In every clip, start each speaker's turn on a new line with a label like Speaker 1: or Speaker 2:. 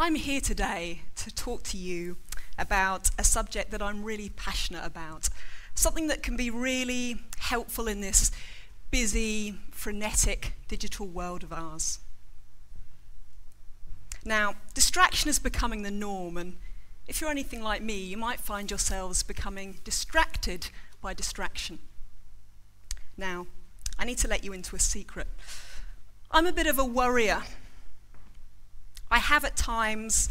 Speaker 1: I'm here today to talk to you about a subject that I'm really passionate about, something that can be really helpful in this busy, frenetic digital world of ours. Now, distraction is becoming the norm, and if you're anything like me, you might find yourselves becoming distracted by distraction. Now, I need to let you into a secret. I'm a bit of a worrier. I have at times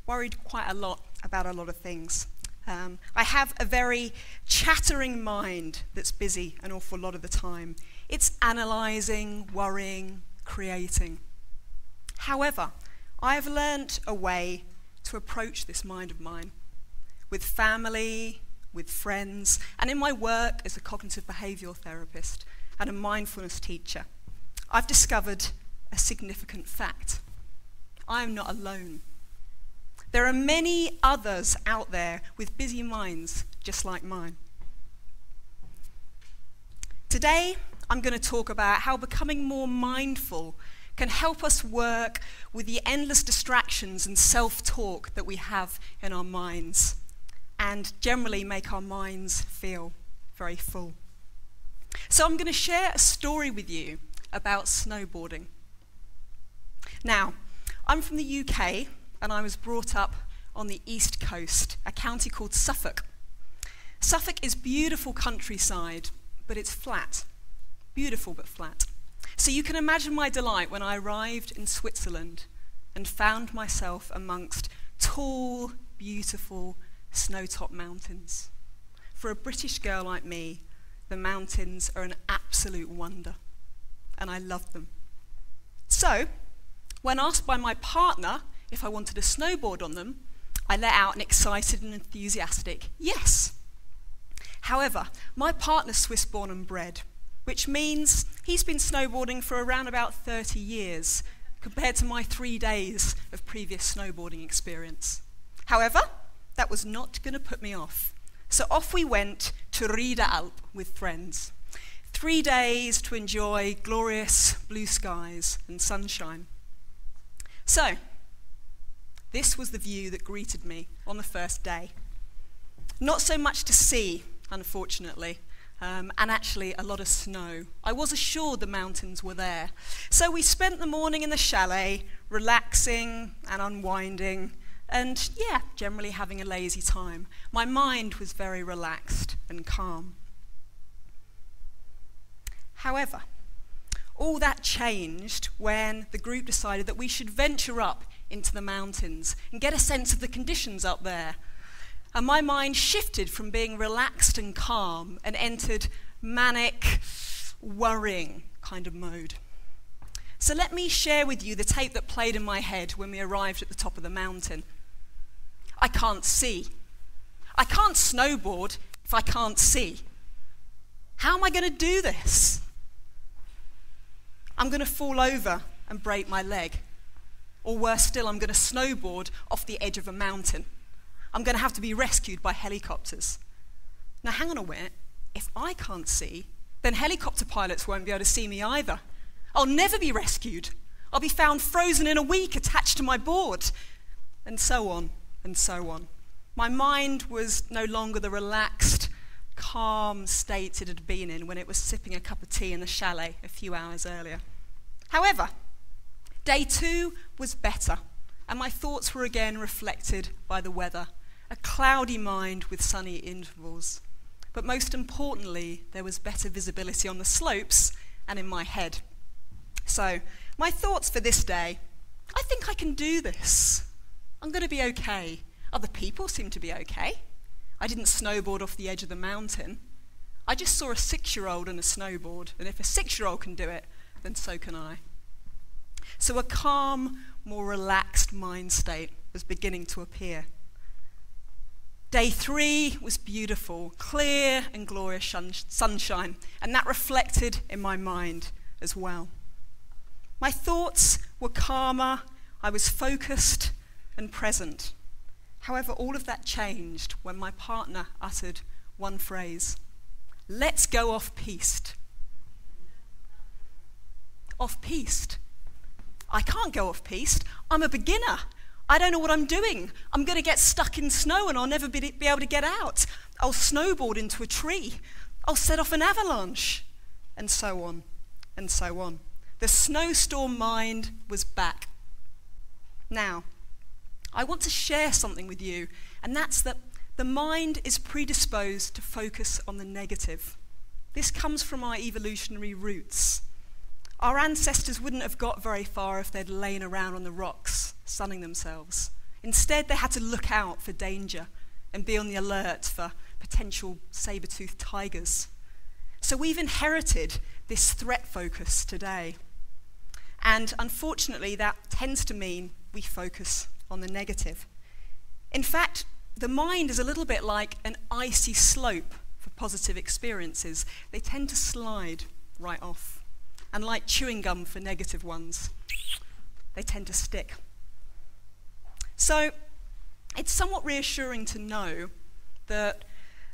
Speaker 1: worried quite a lot about a lot of things. I have a very chattering mind that's busy an awful lot of the time. It's analysing, worrying, creating. However, I have learnt a way to approach this mind of mine with family, with friends, and in my work as a cognitive behavioural therapist and a mindfulness teacher. I've discovered a significant fact. I am not alone. There are many others out there with busy minds just like mine. Today, I'm going to talk about how becoming more mindful can help us work with the endless distractions and self-talk that we have in our minds and generally make our minds feel very full. So I'm going to share a story with you about snowboarding. Now, I'm from the UK and I was brought up on the east coast, a county called Suffolk. Suffolk is beautiful countryside, but it's flat. Beautiful but flat. So you can imagine my delight when I arrived in Switzerland and found myself amongst tall, beautiful, snow-topped mountains. For a British girl like me, the mountains are an absolute wonder, and I love them. So, when asked by my partner if I wanted to snowboard on them, I let out an excited and enthusiastic yes. However, my partner's Swiss-born and bred, which means he's been snowboarding for around about 30 years, compared to my 3 days of previous snowboarding experience. However, that was not going to put me off. So off we went to Rieda Alp with friends. 3 days to enjoy glorious blue skies and sunshine. So, this was the view that greeted me on the first day. Not so much to see, unfortunately, and actually a lot of snow. I was assured the mountains were there. So we spent the morning in the chalet, relaxing and unwinding, and generally having a lazy time. My mind was very relaxed and calm. However, all that changed when the group decided that we should venture up into the mountains and get a sense of the conditions up there. And my mind shifted from being relaxed and calm and entered manic, worrying kind of mode. So let me share with you the tape that played in my head when we arrived at the top of the mountain. I can't see. I can't snowboard if I can't see. How am I going to do this? I'm going to fall over and break my leg. Or worse still, I'm going to snowboard off the edge of a mountain. I'm going to have to be rescued by helicopters. Now hang on a minute, if I can't see, then helicopter pilots won't be able to see me either. I'll never be rescued. I'll be found frozen in a week attached to my board. And so on, and so on. My mind was no longer the relaxed, calm state it had been in when it was sipping a cup of tea in the chalet a few hours earlier. However, day 2 was better, and my thoughts were again reflected by the weather. A cloudy mind with sunny intervals. But most importantly, there was better visibility on the slopes and in my head. So, my thoughts for this day, I think I can do this. I'm going to be okay. Other people seem to be okay. I didn't snowboard off the edge of the mountain. I just saw a 6-year-old on a snowboard, and if a 6-year-old can do it, then so can I. So a calm, more relaxed mind state was beginning to appear. Day 3 was beautiful, clear and glorious sunshine, and that reflected in my mind as well. My thoughts were calmer, I was focused and present. However, all of that changed when my partner uttered one phrase: "Let's go off-piste." Off-piste? I can't go off-piste. I'm a beginner. I don't know what I'm doing. I'm going to get stuck in snow and I'll never be able to get out. I'll snowboard into a tree. I'll set off an avalanche. And so on, and so on. The snowstorm mind was back. Now, I want to share something with you, and that's that the mind is predisposed to focus on the negative. This comes from our evolutionary roots. Our ancestors wouldn't have got very far if they'd lain around on the rocks, sunning themselves. Instead, they had to look out for danger and be on the alert for potential saber-toothed tigers. So we've inherited this threat focus today. And unfortunately, that tends to mean we focus on the negative. In fact, the mind is a little bit like an icy slope for positive experiences. They tend to slide right off. And like chewing gum for negative ones, they tend to stick. So it's somewhat reassuring to know that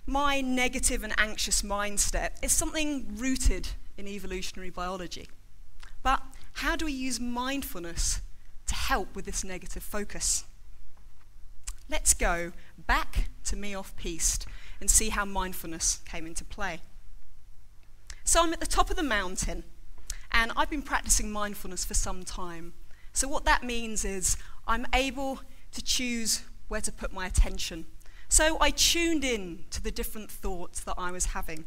Speaker 1: my negative and anxious mindset is something rooted in evolutionary biology. But how do we use mindfulness to help with this negative focus? Let's go back to me off-piste and see how mindfulness came into play. So I'm at the top of the mountain, and I've been practicing mindfulness for some time. So what that means is I'm able to choose where to put my attention. So I tuned in to the different thoughts that I was having.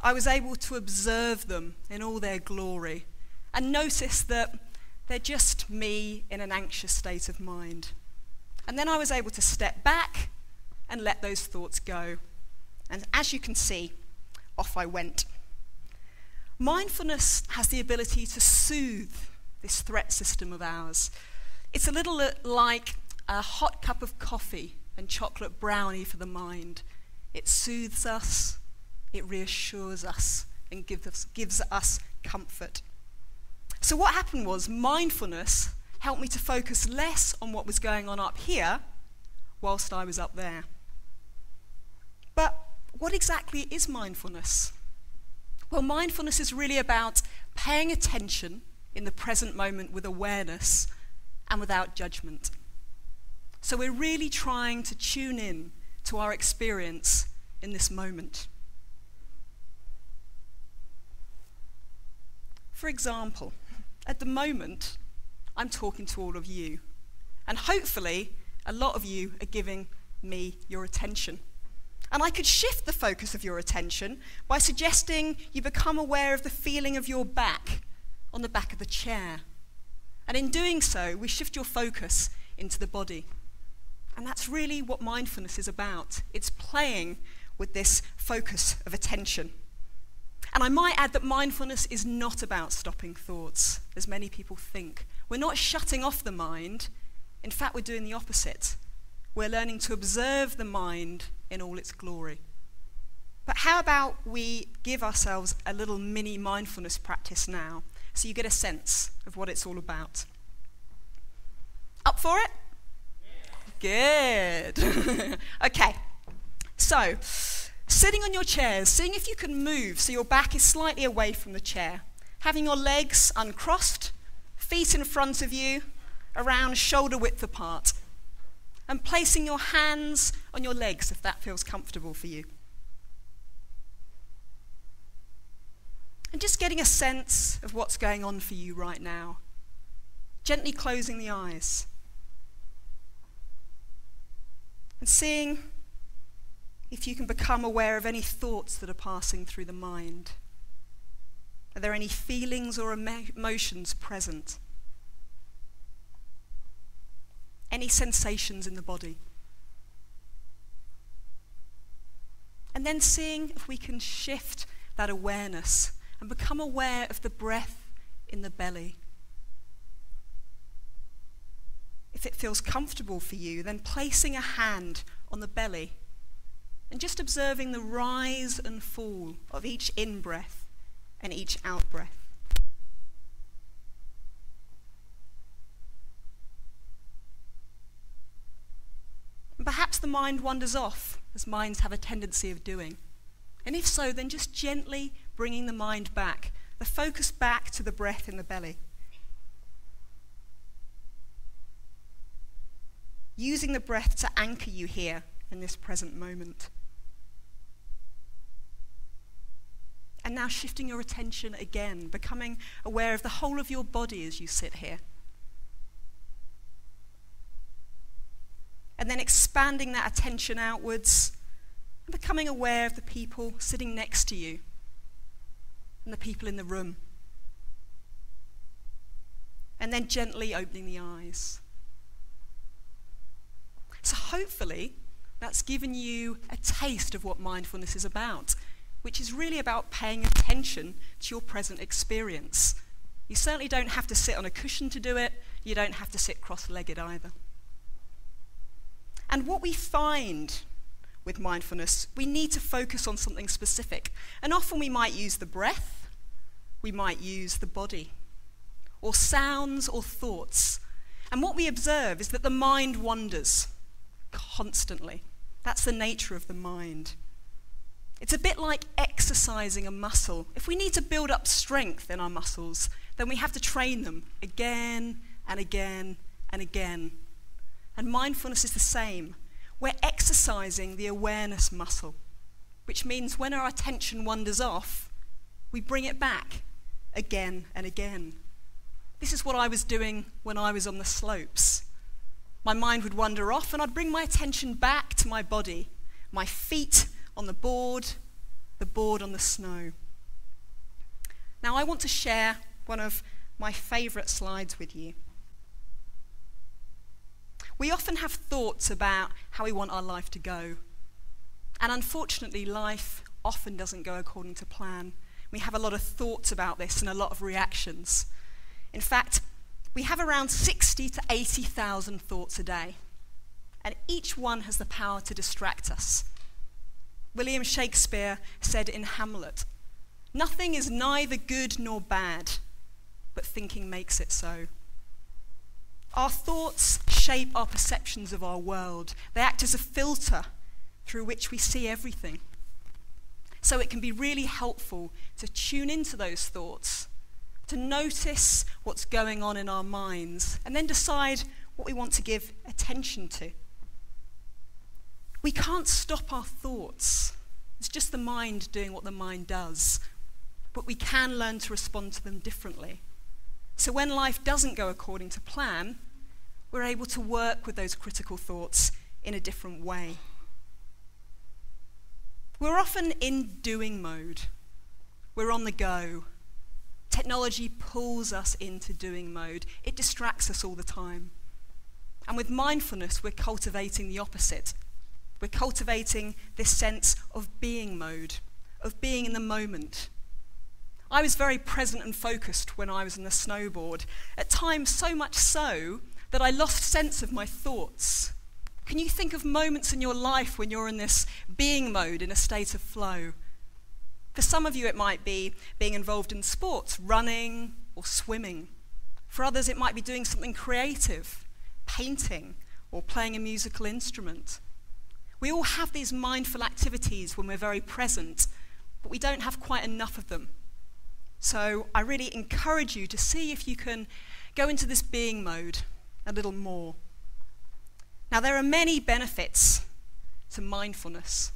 Speaker 1: I was able to observe them in all their glory and notice that they're just me in an anxious state of mind. And then I was able to step back and let those thoughts go. And as you can see, off I went. Mindfulness has the ability to soothe this threat system of ours. It's a little like a hot cup of coffee and chocolate brownie for the mind. It soothes us, it reassures us, and gives us comfort. So what happened was mindfulness helped me to focus less on what was going on up here whilst I was up there. But what exactly is mindfulness? Well, mindfulness is really about paying attention in the present moment with awareness and without judgment. So we're really trying to tune in to our experience in this moment. For example, at the moment, I'm talking to all of you, and hopefully a lot of you are giving me your attention. And I could shift the focus of your attention by suggesting you become aware of the feeling of your back on the back of the chair. And in doing so, we shift your focus into the body. And that's really what mindfulness is about. It's playing with this focus of attention. And I might add that mindfulness is not about stopping thoughts, as many people think. We're not shutting off the mind. In fact, we're doing the opposite. We're learning to observe the mind in all its glory. But how about we give ourselves a little mini mindfulness practice now, so you get a sense of what it's all about. Up for it? Yeah. Good. Okay. So, sitting on your chairs, seeing if you can move so your back is slightly away from the chair. Having your legs uncrossed, feet in front of you, around shoulder width apart. And placing your hands on your legs if that feels comfortable for you. And just getting a sense of what's going on for you right now. Gently closing the eyes. And seeing if you can become aware of any thoughts that are passing through the mind. Are there any feelings or emotions present? Any sensations in the body? And then seeing if we can shift that awareness and become aware of the breath in the belly. If it feels comfortable for you, then placing a hand on the belly and just observing the rise and fall of each in-breath and each out-breath. And perhaps the mind wanders off, as minds have a tendency of doing. And if so, then just gently bringing the mind back, the focus back to the breath in the belly. using the breath to anchor you here in this present moment. And now shifting your attention again, becoming aware of the whole of your body as you sit here. And then expanding that attention outwards and becoming aware of the people sitting next to you and the people in the room. And then gently opening the eyes. So hopefully that's given you a taste of what mindfulness is about, which is really about paying attention to your present experience. You certainly don't have to sit on a cushion to do it. You don't have to sit cross-legged either. And what we find with mindfulness, we need to focus on something specific. And often we might use the breath, we might use the body, or sounds or thoughts. And what we observe is that the mind wanders constantly. That's the nature of the mind. It's a bit like exercising a muscle. If we need to build up strength in our muscles, then we have to train them again and again and again. And mindfulness is the same. We're exercising the awareness muscle, which means when our attention wanders off, we bring it back again and again. This is what I was doing when I was on the slopes. My mind would wander off and I'd bring my attention back to my body, my feet on the board on the snow. Now I want to share one of my favourite slides with you. We often have thoughts about how we want our life to go. And unfortunately, life often doesn't go according to plan. We have a lot of thoughts about this and a lot of reactions. In fact, we have around 60 to 80,000 thoughts a day. And each one has the power to distract us. William Shakespeare said in Hamlet, "Nothing is neither good nor bad, but thinking makes it so." Our thoughts shape our perceptions of our world. They act as a filter through which we see everything. So it can be really helpful to tune into those thoughts, to notice what's going on in our minds, and then decide what we want to give attention to. We can't stop our thoughts. It's just the mind doing what the mind does. But we can learn to respond to them differently. So when life doesn't go according to plan, we're able to work with those critical thoughts in a different way. We're often in doing mode. We're on the go. Technology pulls us into doing mode. It distracts us all the time. And with mindfulness, we're cultivating the opposite. We're cultivating this sense of being mode, of being in the moment. I was very present and focused when I was on the snowboard, at times so much so that I lost sense of my thoughts. Can you think of moments in your life when you're in this being mode, in a state of flow? For some of you it might be being involved in sports, running or swimming. For others it might be doing something creative, painting or playing a musical instrument. We all have these mindful activities when we're very present, but we don't have quite enough of them. So I really encourage you to see if you can go into this being mode a little more. Now there are many benefits to mindfulness.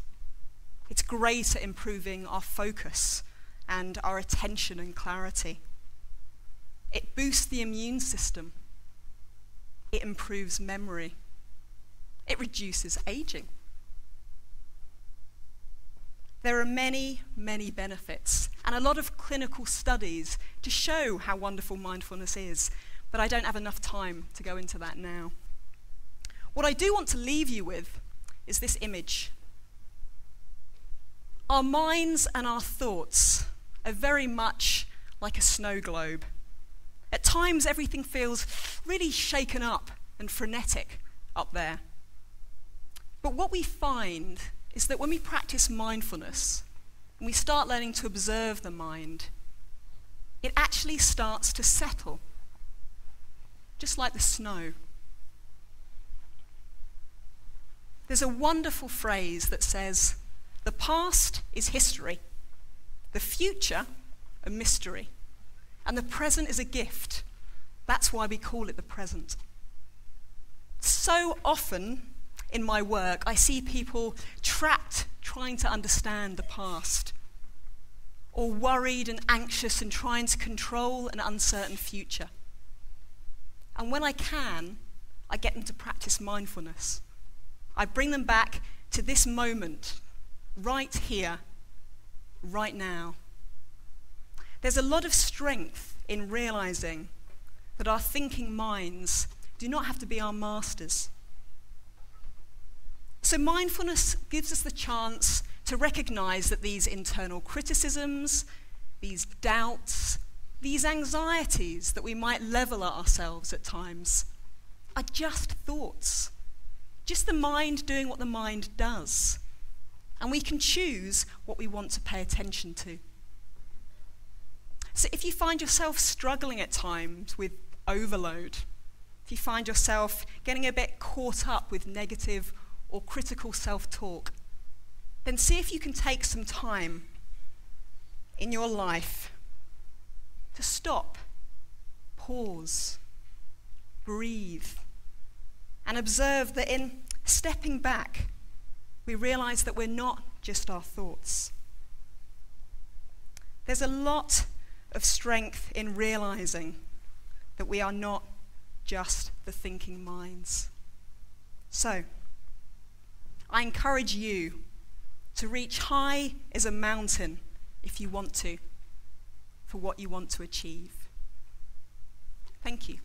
Speaker 1: It's great at improving our focus and our attention and clarity. It boosts the immune system. It improves memory. It reduces aging. There are many, many benefits and a lot of clinical studies to show how wonderful mindfulness is, but I don't have enough time to go into that now. What I do want to leave you with is this image. Our minds and our thoughts are very much like a snow globe. At times everything feels really shaken up and frenetic up there. But what we find is that when we practice mindfulness, and we start learning to observe the mind, it actually starts to settle, just like the snow. There's a wonderful phrase that says, "The past is history, the future a mystery, and the present is a gift. That's why we call it the present." So often in my work, I see people trapped trying to understand the past, or worried and anxious and trying to control an uncertain future. And when I can, I get them to practice mindfulness. I bring them back to this moment, right here, right now. There's a lot of strength in realizing that our thinking minds do not have to be our masters. So mindfulness gives us the chance to recognize that these internal criticisms, these doubts, these anxieties that we might level at ourselves at times are just thoughts, just the mind doing what the mind does. And we can choose what we want to pay attention to. So if you find yourself struggling at times with overload, if you find yourself getting a bit caught up with negative or critical self-talk, then see if you can take some time in your life to stop, pause, breathe, and observe that in stepping back, we realize that we're not just our thoughts. There's a lot of strength in realizing that we are not just the thinking minds. So, I encourage you to reach high as a mountain if you want to, for what you want to achieve. Thank you.